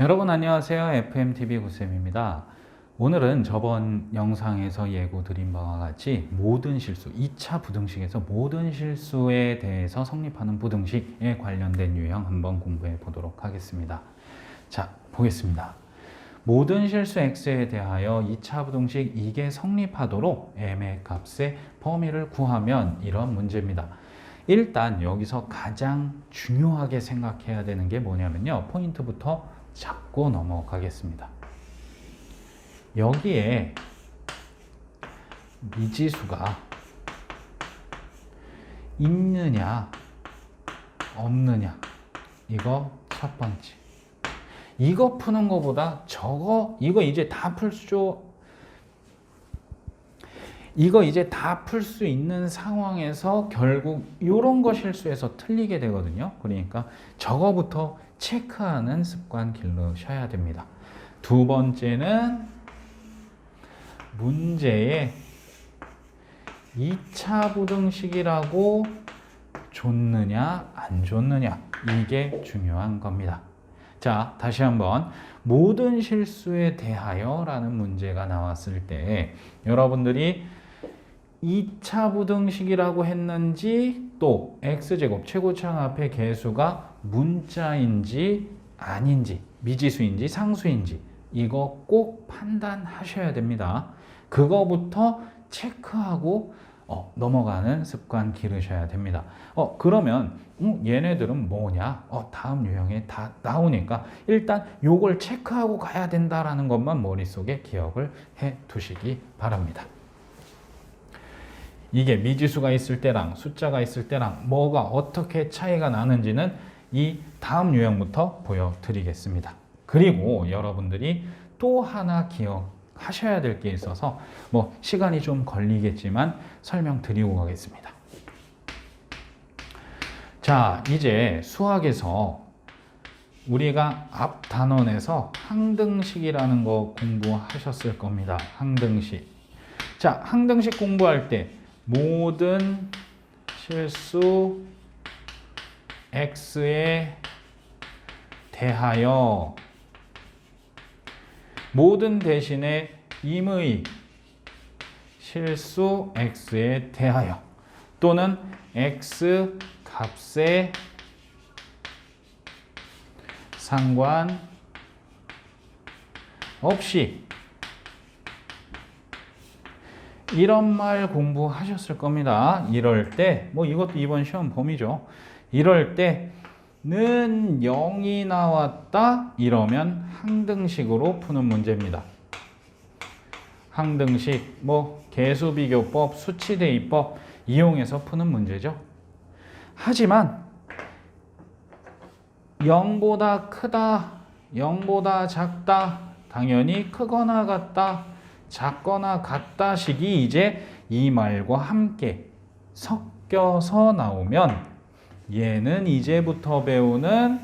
여러분 안녕하세요. FMTV 구쌤입니다. 오늘은 저번 영상에서 예고 드린 바와 같이 모든 실수, 2차 부등식에서 모든 실수에 대해서 성립하는 부등식에 관련된 유형 한번 공부해 보도록 하겠습니다. 자, 보겠습니다. 모든 실수 x에 대하여 2차 부등식 이게 성립하도록 m의 값의 범위를 구하면 이런 문제입니다. 일단 여기서 가장 중요하게 생각해야 되는 게 뭐냐면요. 포인트부터 잡고 넘어가겠습니다. 여기에 미지수가 있느냐 없느냐, 이거 첫 번째. 이거 푸는 것보다 이거 이제 다 풀 수 있는 상황에서 결국 이런 거 실수해서 틀리게 되거든요. 그러니까 저거부터 체크하는 습관 기르셔야 됩니다. 두 번째는 문제에 2차 부등식이라고 줬느냐 안 줬느냐, 이게 중요한 겁니다. 자, 다시 한번 모든 실수에 대하여 라는 문제가 나왔을 때 여러분들이 2차 부등식이라고 했는지, 또 x제곱 최고차항 앞에 개수가 문자인지 아닌지, 미지수인지 상수인지, 이거 꼭 판단하셔야 됩니다. 그거부터 체크하고 넘어가는 습관 기르셔야 됩니다. 그러면 얘네들은 뭐냐? 다음 유형에 다 나오니까 일단 요걸 체크하고 가야 된다라는 것만 머릿속에 기억을 해 두시기 바랍니다. 이게 미지수가 있을 때랑 숫자가 있을 때랑 뭐가 어떻게 차이가 나는지는 이 다음 유형부터 보여드리겠습니다. 그리고 여러분들이 또 하나 기억하셔야 될 게 있어서 시간이 좀 걸리겠지만 설명드리고 가겠습니다. 자, 이제 수학에서 우리가 앞 단원에서 항등식이라는 거 공부하셨을 겁니다. 항등식. 자, 항등식 공부할 때 모든 실수 x에 대하여, 모든 대신에 임의 실수 x에 대하여, 또는 x 값에 상관없이, 이런 말 공부하셨을 겁니다. 이럴 때, 이것도 이번 시험 범위죠. 이럴 때는 0이 나왔다 이러면 항등식으로 푸는 문제입니다. 항등식, 개수비교법, 수치대입법 이용해서 푸는 문제죠. 하지만 0보다 크다, 0보다 작다, 당연히 크거나 같다, 작거나 같다 식이 이제 이 말과 함께 섞여서 나오면 얘는 이제부터 배우는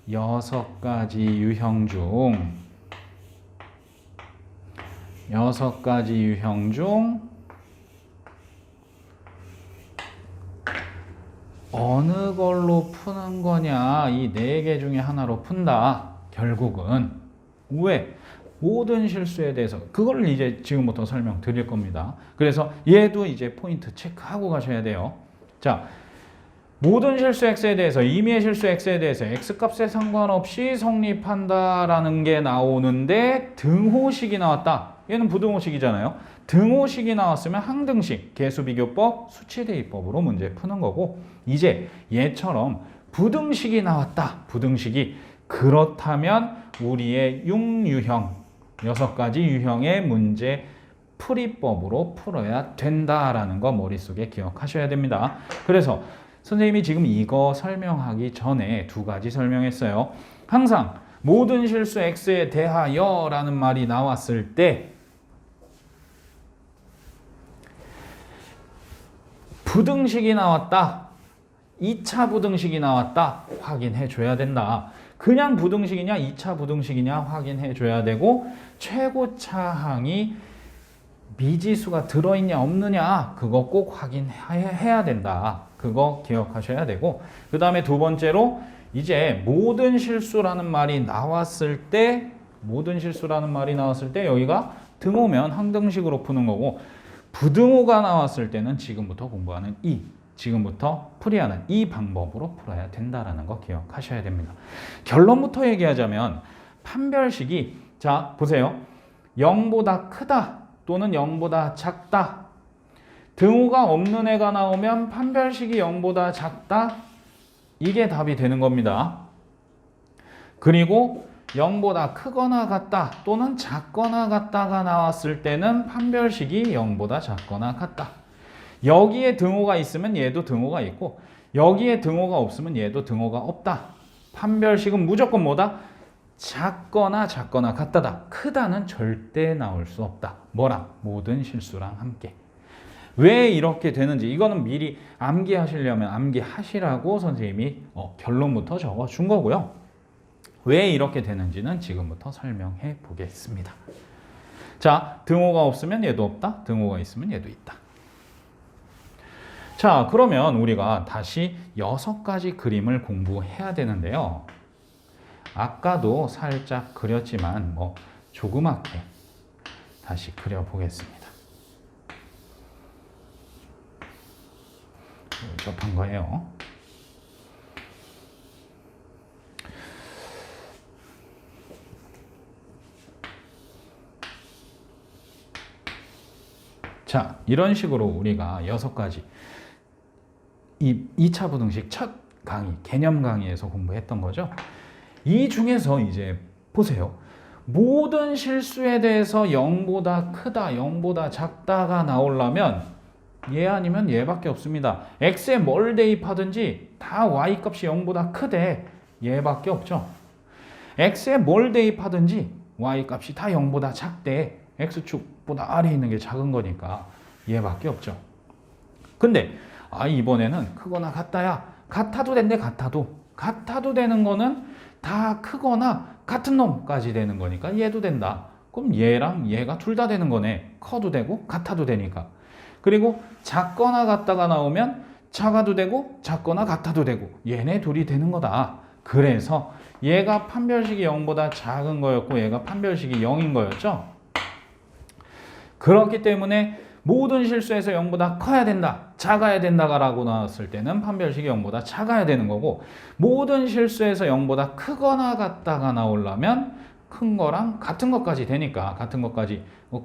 6가지 유형 중 어느 걸로 푸는 거냐, 이 4개 중에 하나로 푼다. 결국은 왜? 모든 실수에 대해서 그걸 이제 지금부터 설명드릴 겁니다. 그래서 얘도 이제 포인트 체크하고 가셔야 돼요. 자, 모든 실수 x에 대해서, 임의의 실수 x에 대해서 x값에 상관없이 성립한다라는 게 나오는데 등호식이 나왔다. 얘는 부등호식이잖아요. 등호식이 나왔으면 항등식, 개수비교법, 수치대입법으로 문제 푸는 거고, 이제 얘처럼 부등식이 나왔다. 부등식이 그렇다면 우리의 6유형, 6가지 유형의 문제 풀이법으로 풀어야 된다라는 거 머릿속에 기억하셔야 됩니다. 그래서 선생님이 지금 이거 설명하기 전에 2가지 설명했어요. 항상 모든 실수 x에 대하여 라는 말이 나왔을 때 부등식이 나왔다, 2차 부등식이 나왔다 확인해 줘야 된다. 그냥 부등식이냐 2차 부등식이냐 확인해 줘야 되고, 최고차항이 미지수가 들어있냐 없느냐 그거 꼭 확인해야 된다. 그거 기억하셔야 되고, 그 다음에 두 번째로 이제 모든 실수라는 말이 나왔을 때 여기가 등호면 항등식으로 푸는 거고, 부등호가 나왔을 때는 지금부터 공부하는 지금부터 풀이하는 이 방법으로 풀어야 된다라는 거 기억하셔야 됩니다. 결론부터 얘기하자면 판별식이, 자 보세요, 0보다 크다 또는 0보다 작다, 등호가 없는 애가 나오면 판별식이 0보다 작다, 이게 답이 되는 겁니다. 그리고 0보다 크거나 같다 또는 작거나 같다가 나왔을 때는 판별식이 0보다 작거나 같다. 여기에 등호가 있으면 얘도 등호가 있고, 여기에 등호가 없으면 얘도 등호가 없다. 판별식은 무조건 뭐다? 작거나 같다다. 크다는 절대 나올 수 없다. 뭐랑? 모든 실수랑 함께. 왜 이렇게 되는지 이거는 미리 암기하시려면 암기하시라고 선생님이 결론부터 적어준 거고요. 왜 이렇게 되는지는 지금부터 설명해 보겠습니다. 자, 등호가 없으면 얘도 없다. 등호가 있으면 얘도 있다. 자, 그러면 우리가 다시 6가지 그림을 공부해야 되는데요. 아까도 살짝 그렸지만 조그맣게 다시 그려보겠습니다. 접한 거예요. 자, 이런 식으로 우리가 6가지 이 2차 부등식 첫 강의, 개념 강의에서 공부했던 거죠. 이 중에서 이제 보세요. 모든 실수에 대해서 0보다 크다, 0보다 작다가 나오려면 얘 아니면 얘밖에 없습니다. x에 뭘 대입하든지 다 y값이 0보다 크대, 얘밖에 없죠. x에 뭘 대입하든지 y값이 다 0보다 작대, x축보다 아래에 있는 게 작은 거니까 얘밖에 없죠. 근데 이번에는 크거나 같다야. 같아도 된대. 같아도 되는 거는 다 크거나 같은 놈까지 되는 거니까 얘도 된다. 그럼 얘랑 얘가 둘 다 되는 거네. 커도 되고 같아도 되니까. 그리고 작거나 같다가 나오면 작아도 되고 작거나 같아도 되고 얘네 둘이 되는 거다. 그래서 얘가 판별식이 0보다 작은 거였고 얘가 판별식이 0인 거였죠. 그렇기 때문에 모든 실수에서 0보다 커야 된다, 작아야 된다라고 나왔을 때는 판별식이 0보다 작아야 되는 거고, 모든 실수에서 0보다 크거나 같다가 나오려면 큰 거랑 같은 것까지 되니까,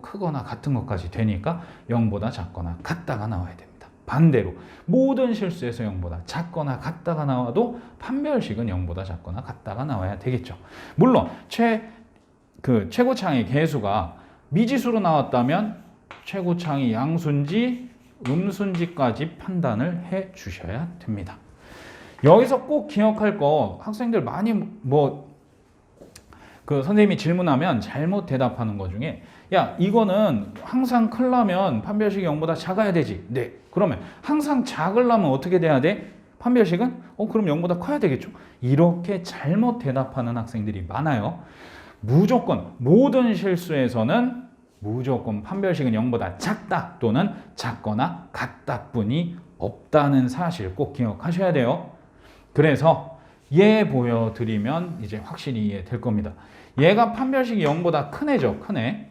크거나 같은 것까지 되니까 0보다 작거나 같다가 나와야 됩니다. 반대로 모든 실수에서 0보다 작거나 같다가 나와도 판별식은 0보다 작거나 같다가 나와야 되겠죠. 물론 최고창의 개수가 미지수로 나왔다면 최고창이 양수인지 음수인지까지 판단을 해 주셔야 됩니다. 여기서 꼭 기억할 거, 학생들 많이 선생님이 질문하면 잘못 대답하는 거 중에, 야, 이거는 항상 크려면 판별식이 0보다 작아야 되지. 네. 그러면 항상 작으려면 어떻게 돼야 돼? 판별식은? 그럼 0보다 커야 되겠죠. 이렇게 잘못 대답하는 학생들이 많아요. 무조건 모든 실수에서는 무조건 판별식은 0보다 작다 또는 작거나 같다 뿐이 없다는 사실 꼭 기억하셔야 돼요. 그래서 얘 보여드리면 이제 확실히 이해될 겁니다. 얘가 판별식이 0보다 큰 애죠. 큰 애.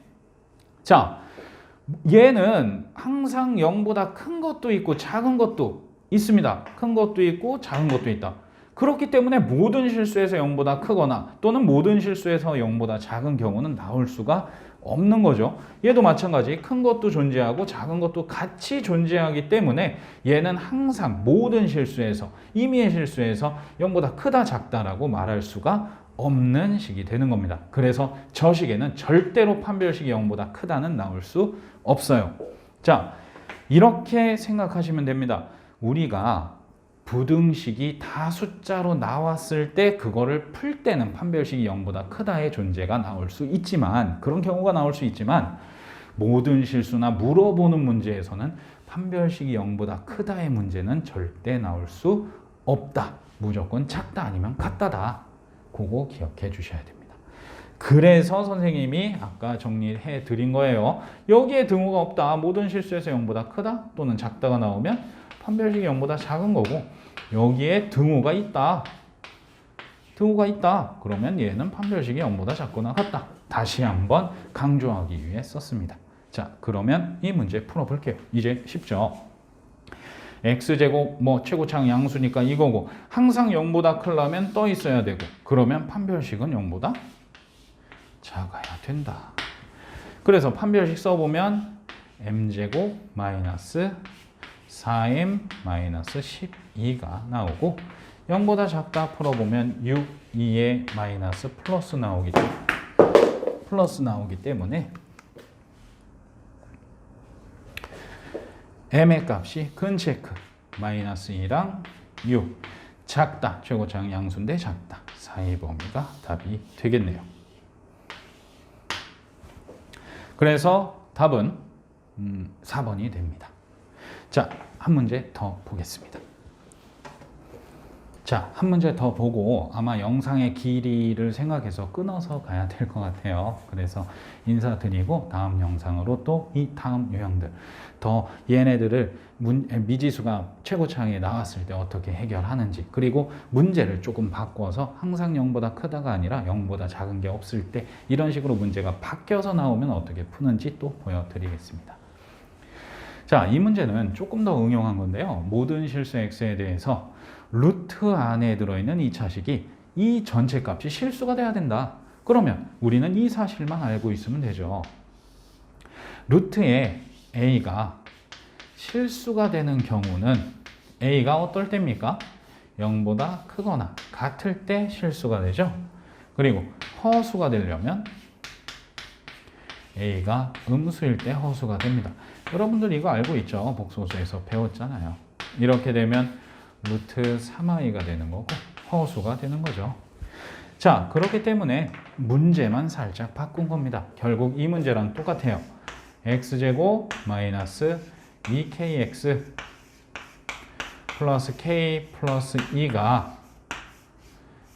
자, 얘는 항상 0보다 큰 것도 있고 작은 것도 있습니다. 큰 것도 있고 작은 것도 있다. 그렇기 때문에 모든 실수에서 0보다 크거나 또는 모든 실수에서 0보다 작은 경우는 나올 수가 없는 거죠. 얘도 마찬가지 큰 것도 존재하고 작은 것도 같이 존재하기 때문에 얘는 항상 모든 실수에서, 임의의 실수에서 0보다 크다 작다라고 말할 수가 없는 식이 되는 겁니다. 그래서 저 식에는 절대로 판별식이 0보다 크다는 나올 수 없어요. 자, 이렇게 생각하시면 됩니다. 우리가 부등식이 다 숫자로 나왔을 때 그거를 풀 때는 판별식이 0보다 크다의 존재가 나올 수 있지만, 그런 경우가 나올 수 있지만, 모든 실수나 물어보는 문제에서는 판별식이 0보다 크다의 문제는 절대 나올 수 없다. 무조건 작다 아니면 같다다. 그거 기억해 주셔야 됩니다. 그래서 선생님이 아까 정리해 드린 거예요. 여기에 등호가 없다. 모든 실수에서 0보다 크다 또는 작다가 나오면 판별식이 0보다 작은 거고, 여기에 등호가 있다. 등호가 있다. 그러면 얘는 판별식이 0보다 작거나 같다. 다시 한번 강조하기 위해 썼습니다. 자, 그러면 이 문제 풀어볼게요. 이제 쉽죠? x제곱 뭐 최고차항 양수니까 이거고 항상 0보다 크려면 떠 있어야 되고 그러면 판별식은 0보다 작아야 된다. 그래서 판별식 써보면 m제곱 마이너스 4m 마이너스 12가 나오고 0보다 작다 풀어보면 6, 2에 마이너스 플러스 나오기 때문에 m의 값이 근체크 마이너스 2랑 6 작다. 최고차항 양수인데 작다. 사이 범위가 답이 되겠네요. 그래서 답은 4번이 됩니다. 자, 한 문제 더 보겠습니다. 자, 한 문제 더 보고 아마 영상의 길이를 생각해서 끊어서 가야 될 것 같아요. 그래서 인사드리고 다음 영상으로 또 이 다음 유형들 더 얘네들을 미지수가 최고차항에 나왔을 때 어떻게 해결하는지 그리고 문제를 조금 바꿔서 항상 0보다 크다가 아니라 0보다 작은 게 없을 때 이런 식으로 문제가 바뀌어서 나오면 어떻게 푸는지 또 보여드리겠습니다. 자, 이 문제는 조금 더 응용한 건데요. 모든 실수 x에 대해서 루트 안에 들어있는 이 차식이 이 전체 값이 실수가 돼야 된다. 그러면 우리는 이 사실만 알고 있으면 되죠. 루트에 a가 실수가 되는 경우는 a가 어떨 때입니까? 0보다 크거나 같을 때 실수가 되죠. 그리고 허수가 되려면 a가 음수일 때 허수가 됩니다. 여러분들 이거 알고 있죠? 복소수에서 배웠잖아요. 이렇게 되면 루트 3i가 되는 거고 허수가 되는 거죠. 자, 그렇기 때문에 문제만 살짝 바꾼 겁니다. 결국 이 문제랑 똑같아요. x제곱 마이너스 2kx 플러스 k 플러스 2가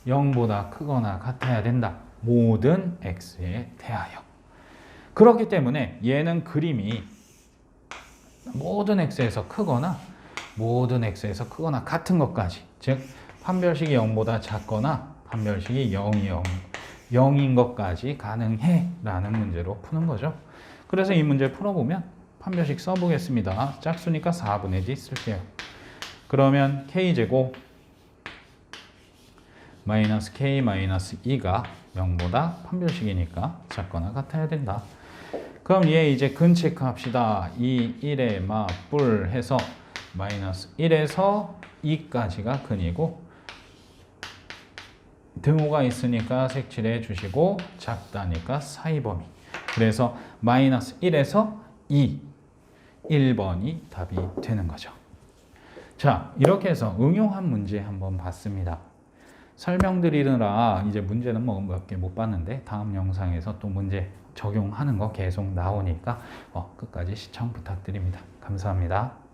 0보다 크거나 같아야 된다. 모든 x에 대하여. 그렇기 때문에 얘는 그림이 모든 x에서 크거나 모든 x에서 크거나 같은 것까지, 즉 판별식이 0보다 작거나 판별식이 0인 것까지 가능해 라는 문제로 푸는 거죠. 그래서 이 문제 풀어보면 판별식 써보겠습니다. 짝수니까 4분의 d 쓸게요. 그러면 k제곱 마이너스 k 마이너스 2가 0보다 판별식이니까 작거나 같아야 된다. 그럼 얘 이제 근체크 합시다. 이 1에 맞불 해서 마이너스 1에서 2까지가 근이고 등호가 있으니까 색칠해 주시고 작다니까 사이 범위. 그래서 마이너스 1에서 2, 1번이 답이 되는 거죠. 자, 이렇게 해서 응용한 문제 한번 봤습니다. 설명드리느라 이제 문제는 뭐 몇 개 못 봤는데 다음 영상에서 또 문제 적용하는 거 계속 나오니까 끝까지 시청 부탁드립니다. 감사합니다.